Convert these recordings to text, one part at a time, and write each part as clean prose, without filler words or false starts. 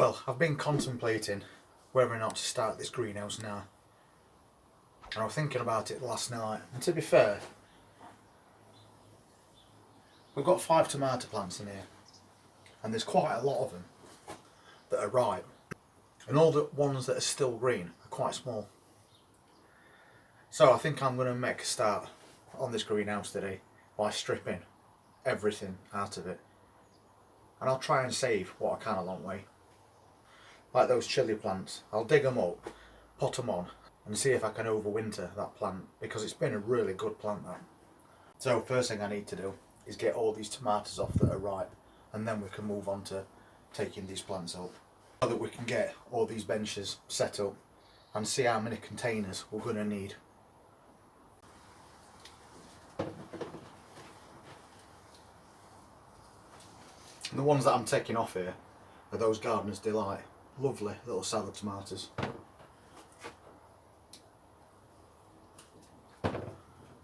Well, I've been contemplating whether or not to start this greenhouse now. And I was thinking about it last night. And to be fair, we've got 5 tomato plants in here. And there's quite a lot of them that are ripe. And all the ones that are still green are quite small. So I think I'm going to make a start on this greenhouse today by stripping everything out of it. And I'll try and save what I can along the way. Like those chilli plants, I'll dig them up, pot them on and see if I can overwinter that plant, because it's been a really good plant that. So first thing I need to do is get all these tomatoes off that are ripe, and then we can move on to taking these plants up, so that we can get all these benches set up and see how many containers we're going to need. And the ones that I'm taking off here are those Gardener's Delight, lovely little salad tomatoes.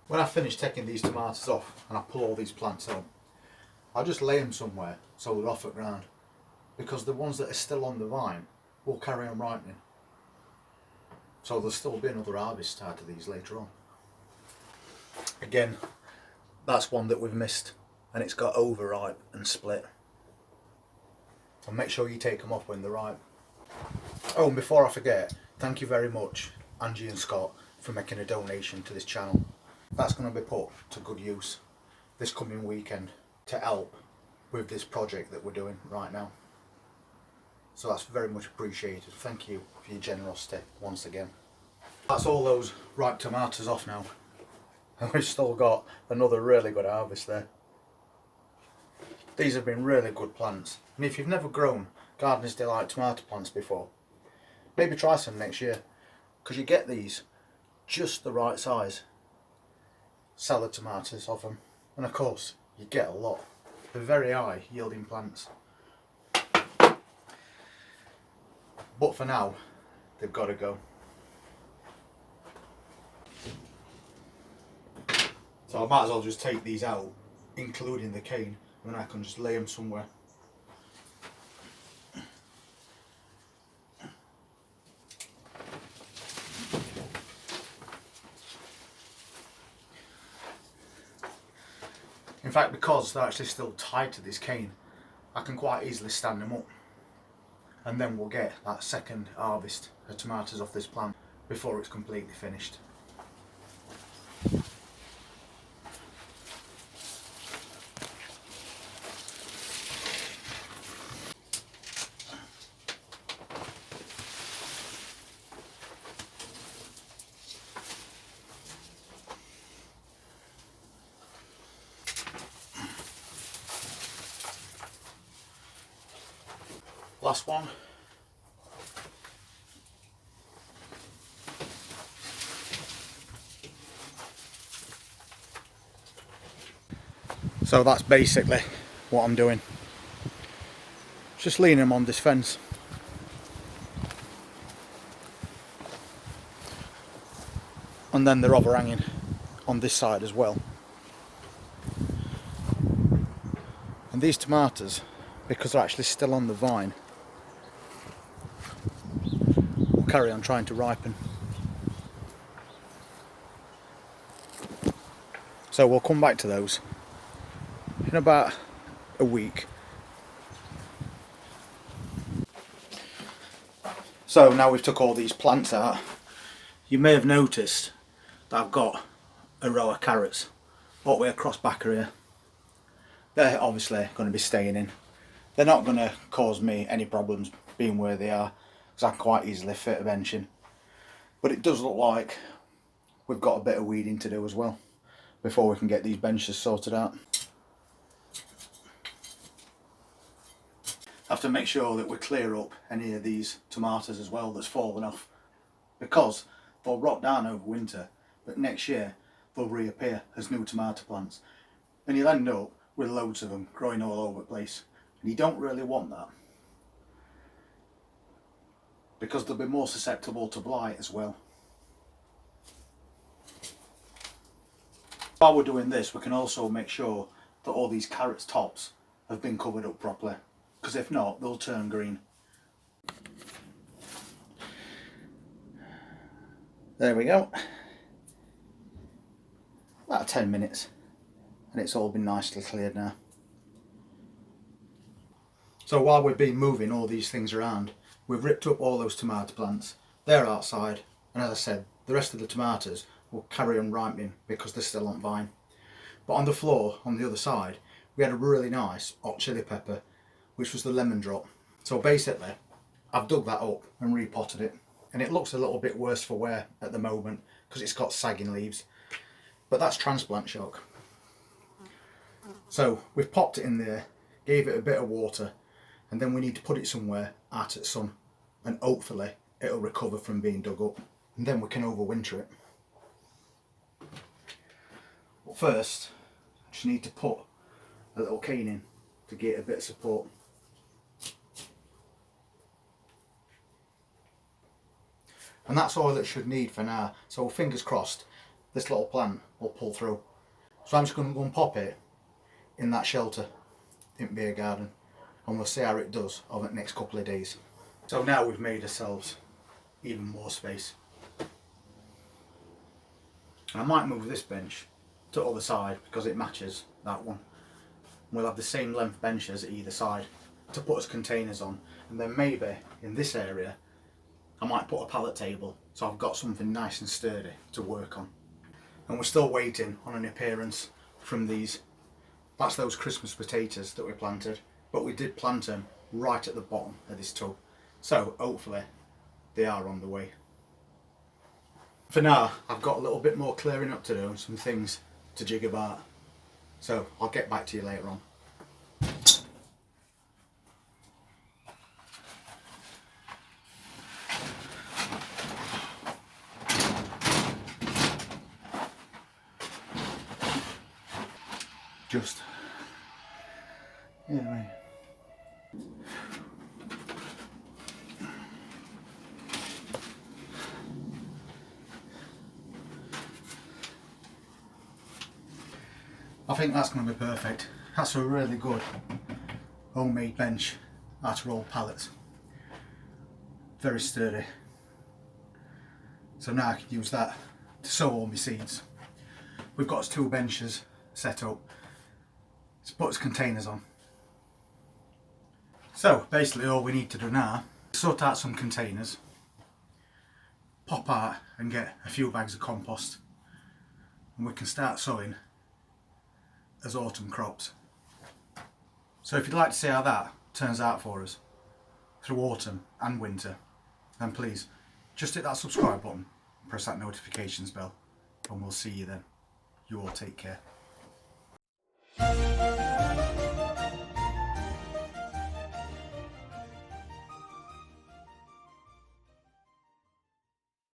When I finish taking these tomatoes off and I pull all these plants out, I'll just lay them somewhere so they're off the ground, because the ones that are still on the vine will carry on ripening. So there'll still be another harvest out of these later on. Again, that's one that we've missed, and it's got overripe and split. And make sure you take them off when they're ripe. Oh, and before I forget, thank you very much, Angie and Scott, for making a donation to this channel. That's going to be put to good use this coming weekend to help with this project that we're doing right now. So that's very much appreciated. Thank you for your generosity once again. That's all those ripe tomatoes off now. And we've still got another really good harvest there. These have been really good plants. And if you've never grown Gardener's Delight tomato plants before, maybe try some next year, because you get these just the right size salad tomatoes of them, and of course you get a lot. They're very high yielding plants, but for now they've got to go. So I might as well just take these out, including the cane, and then I can just lay them somewhere. In fact, because they're actually still tied to this cane, I can quite easily stand them up, and then we'll get that second harvest of tomatoes off this plant before it's completely finished. Last one. So that's basically what I'm doing. Just leaning them on this fence. And then they're overhanging on this side as well. And these tomatoes, because they're actually still on the vine, will carry on trying to ripen. So we'll come back to those in about a week. So now we've took all these plants out, you may have noticed that I've got a row of carrots all the way across back here. They're obviously going to be staying in. They're not going to cause me any problems being where they are, because I can quite easily fit a bench in. But it does look like we've got a bit of weeding to do as well before we can get these benches sorted out. I have to make sure that we clear up any of these tomatoes as well that's fallen off, because they'll rot down over winter, but next year they'll reappear as new tomato plants, and you'll end up with loads of them growing all over the place, and you don't really want that, because they'll be more susceptible to blight as well. While we're doing this, we can also make sure that all these carrots tops have been covered up properly, because if not, they'll turn green. There we go. About 10 minutes and it's all been nicely cleared now. So while we've been moving all these things around, we've ripped up all those tomato plants. They're outside, and as I said, the rest of the tomatoes will carry on ripening because they're still on vine. But on the floor, on the other side, we had a really nice hot chili pepper, which was the lemon drop. So basically, I've dug that up and repotted it, and it looks a little bit worse for wear at the moment because it's got sagging leaves. But that's transplant shock. So we've popped it in there, gave it a bit of water, and then we need to put it somewhere out at sun, and hopefully it'll recover from being dug up, and then we can overwinter it. But first, I just need to put a little cane in to get a bit of support. And that's all it should need for now, so fingers crossed this little plant will pull through. So I'm just going to go and pop it in that shelter in beer garden, and we'll see how it does over the next couple of days. So now we've made ourselves even more space. I might move this bench to the other side because it matches that one. We'll have the same length benches at either side to put as containers on, and then maybe in this area I might put a pallet table so I've got something nice and sturdy to work on. And we're still waiting on an appearance from these. That's those Christmas potatoes that we planted, but we did plant them right at the bottom of this tub, so hopefully they are on the way. For now, I've got a little bit more clearing up to do and some things to jig about, so I'll get back to you later on. Just anyway. I think that's going to be perfect. That's a really good homemade bench out of old pallets. Very sturdy. So now I can use that to sow all my seeds. We've got 2 benches set up. Let's put its containers on. So basically all we need to do now is sort out some containers, pop out and get a few bags of compost, and we can start sowing as autumn crops. So if you'd like to see how that turns out for us through autumn and winter, then please just hit that subscribe button, press that notifications bell, and we'll see you then. You all take care.